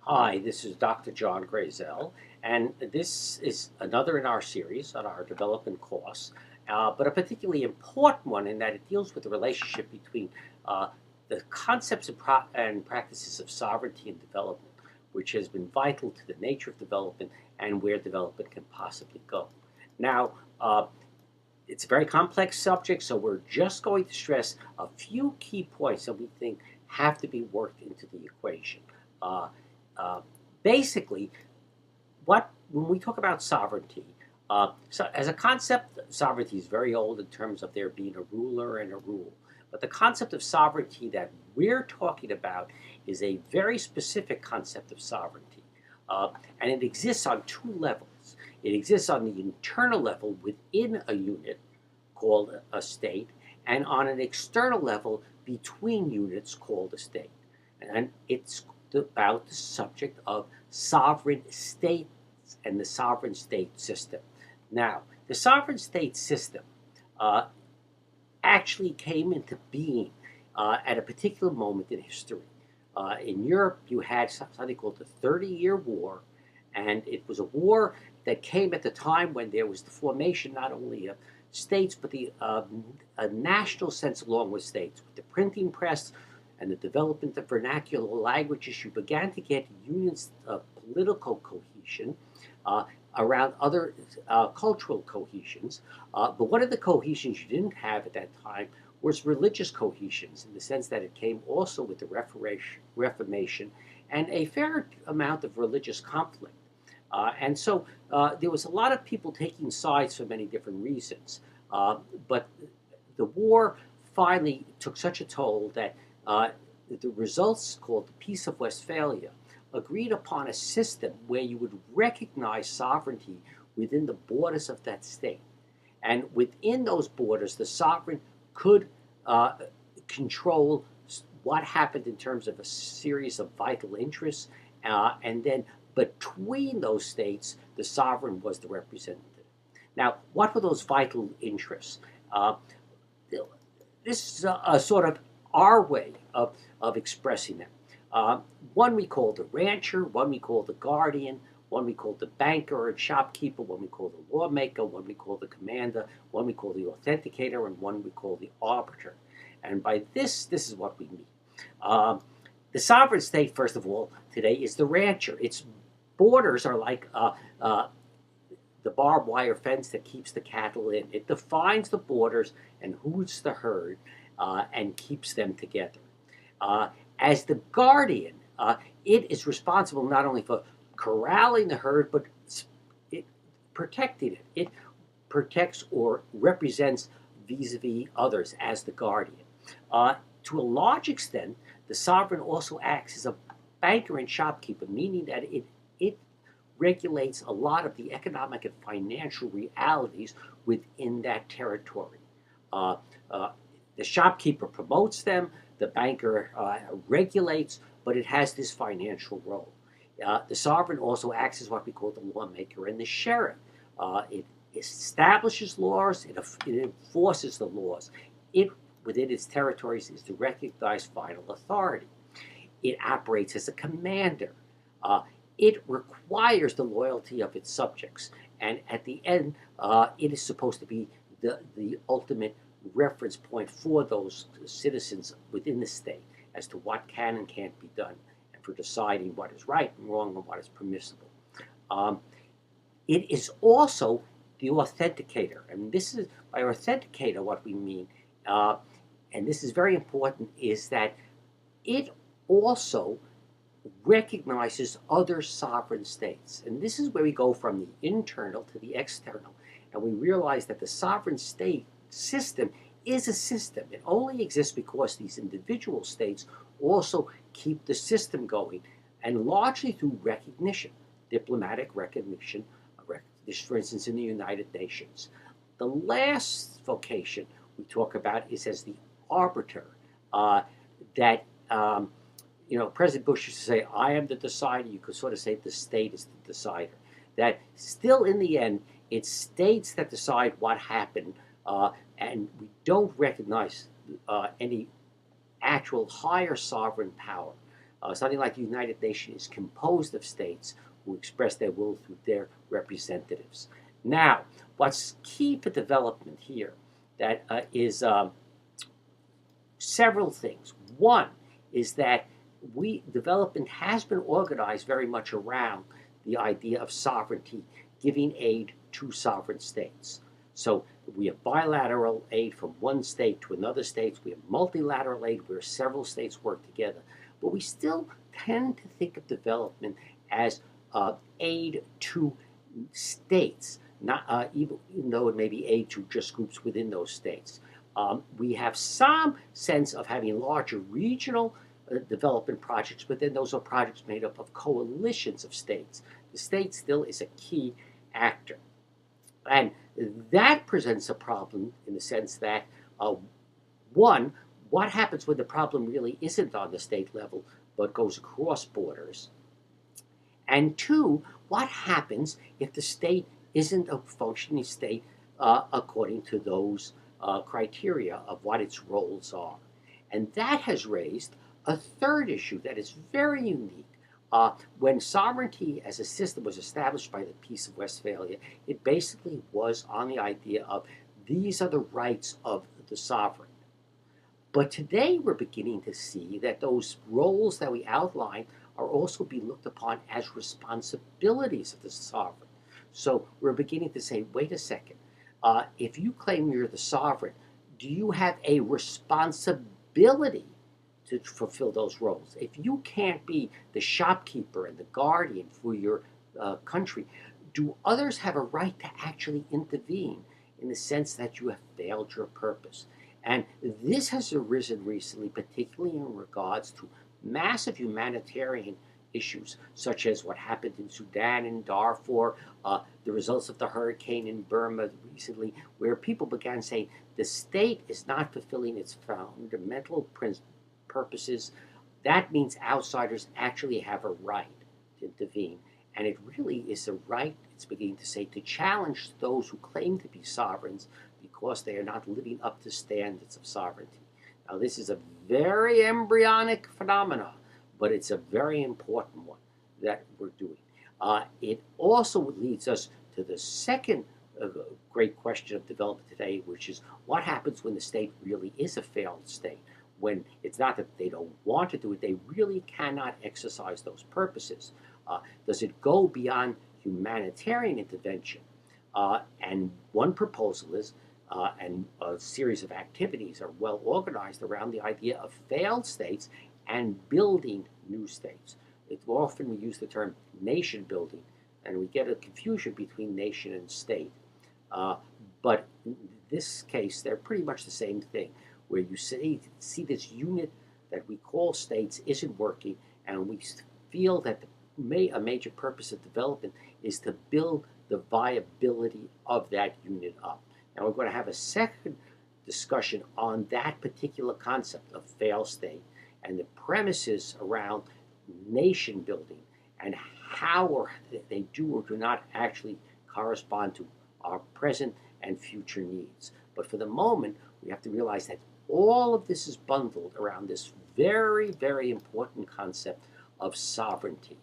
Hi, this is Dr. John Grazel, and this is another in our series on our development course, but a particularly important one in that it deals with the relationship between uh, the concepts and practices of sovereignty and development, which has been vital to the nature of development and where development can possibly go. Now, it's a very complex subject, so we're just going to stress a few key points that we think have to be worked into the equation. Uh, uh, Basically, what when we talk about sovereignty, so as a concept, sovereignty is very old in terms of there being a ruler and a rule. But the concept of sovereignty that we're talking about is a very specific concept of sovereignty, and it exists on two levels. It exists on the internal level within a unit called a state, and on an external level between units called a state. And it's about the subject of sovereign states and the sovereign state system. Now, the sovereign state system uh, actually came into being at a particular moment in history. In Europe, you had something called the 30-Year War, and it was a war that came at the time when there was the formation not only of states, but a national sense along with states. With the printing press and the development of vernacular languages, you began to get unions of political cohesion uh, around other cultural cohesions. But one of the cohesions you didn't have at that time was religious cohesions, in the sense that it came also with the Reformation and a fair amount of religious conflict. And so there was a lot of people taking sides for many different reasons. But the war finally took such a toll that uh, the results, called the Peace of Westphalia, agreed upon a system where you would recognize sovereignty within the borders of that state. And within those borders, the sovereign could uh, control what happened in terms of a series of vital interests. And then between those states, the sovereign was the representative. Now, what were those vital interests? Uh, this is a sort of our way of expressing them. Uh, One we call the rancher, one we call the guardian, one we call the banker and shopkeeper, one we call the lawmaker, one we call the commander, one we call the authenticator, and one we call the arbiter. And by this is what we mean. Um, the sovereign state, first of all, today is the rancher. Its borders are like the barbed wire fence that keeps the cattle in. It defines the borders and who's the herd and keeps them together. Uh, as the guardian, it is responsible not only for corralling the herd, but it protecting it. It protects or represents vis-a-vis others as the guardian. To a large extent, the sovereign also acts as a banker and shopkeeper, meaning that it regulates a lot of the economic and financial realities within that territory. Uh, uh, the shopkeeper promotes them, the banker regulates, but it has this financial role. The sovereign also acts as what we call the lawmaker and the sheriff. It establishes laws, it enforces the laws. It, within its territories, is the recognized final authority. It operates as a commander. Uh, it requires the loyalty of its subjects. And at the end, it is supposed to be the ultimate reference point for those citizens within the state as to what can and can't be done, and for deciding what is right and wrong and what is permissible. Um, it is also the authenticator. And this is, by authenticator, what we mean, uh, and this is very important, is that it also recognizes other sovereign states. And this is where we go from the internal to the external. And we realize that the sovereign state system is a system. It only exists because these individual states also keep the system going, and largely through recognition, diplomatic recognition, for instance, in the United Nations. The last vocation we talk about is as the arbiter, that President Bush used to say, I am the decider. You could sort of say the state is the decider. That still, in the end, it's states that decide what happened, and we don't recognize any actual higher sovereign power. Something like the United Nations is composed of states who express their will through their representatives. Now, what's key for development here that is several things. One is that development has been organized very much around the idea of sovereignty, giving aid to sovereign states. So we have bilateral aid from one state to another state. We have multilateral aid where several states work together. But we still tend to think of development as aid to states, not even though it may be aid to just groups within those states. We have some sense of having larger regional development projects, but then those are projects made up of coalitions of states. The state still is a key actor. And that presents a problem in the sense that, one, what happens when the problem really isn't on the state level but goes across borders? And two, what happens if the state isn't a functioning state according to those criteria of what its roles are? And that has raised a third issue that is very unique. When sovereignty as a system was established by the Peace of Westphalia, it basically was on the idea of these are the rights of the sovereign. But today we're beginning to see that those roles that we outlined are also being looked upon as responsibilities of the sovereign. So we're beginning to say, wait a second, if you claim you're the sovereign, do you have a responsibility to fulfill those roles? If you can't be the shopkeeper and the guardian for your country, do others have a right to actually intervene in the sense that you have failed your purpose? And this has arisen recently, particularly in regards to massive humanitarian issues, such as what happened in Sudan and Darfur, the results of the hurricane in Burma recently, where people began saying the state is not fulfilling its fundamental purposes. That means outsiders actually have a right to intervene. And it really is a right, it's beginning to say, to challenge those who claim to be sovereigns because they are not living up to standards of sovereignty. Now, this is a very embryonic phenomenon, but it's a very important one that we're doing. It also leads us to the second great question of development today, which is what happens when the state really is a failed state? When it's not that they don't want to do it, they really cannot exercise those purposes. Does it go beyond humanitarian intervention? And one proposal is, and a series of activities are well organized around the idea of failed states and building new states. Often we use the term nation building, and we get a confusion between nation and state. But in this case, they're pretty much the same thing, where you see this unit that we call states isn't working, and we feel that a major purpose of development is to build the viability of that unit up. Now we're going to have a second discussion on that particular concept of failed state and the premises around nation building and how they do or do not actually correspond to our present and future needs. But for the moment, we have to realize that all of this is bundled around this very, very important concept of sovereignty.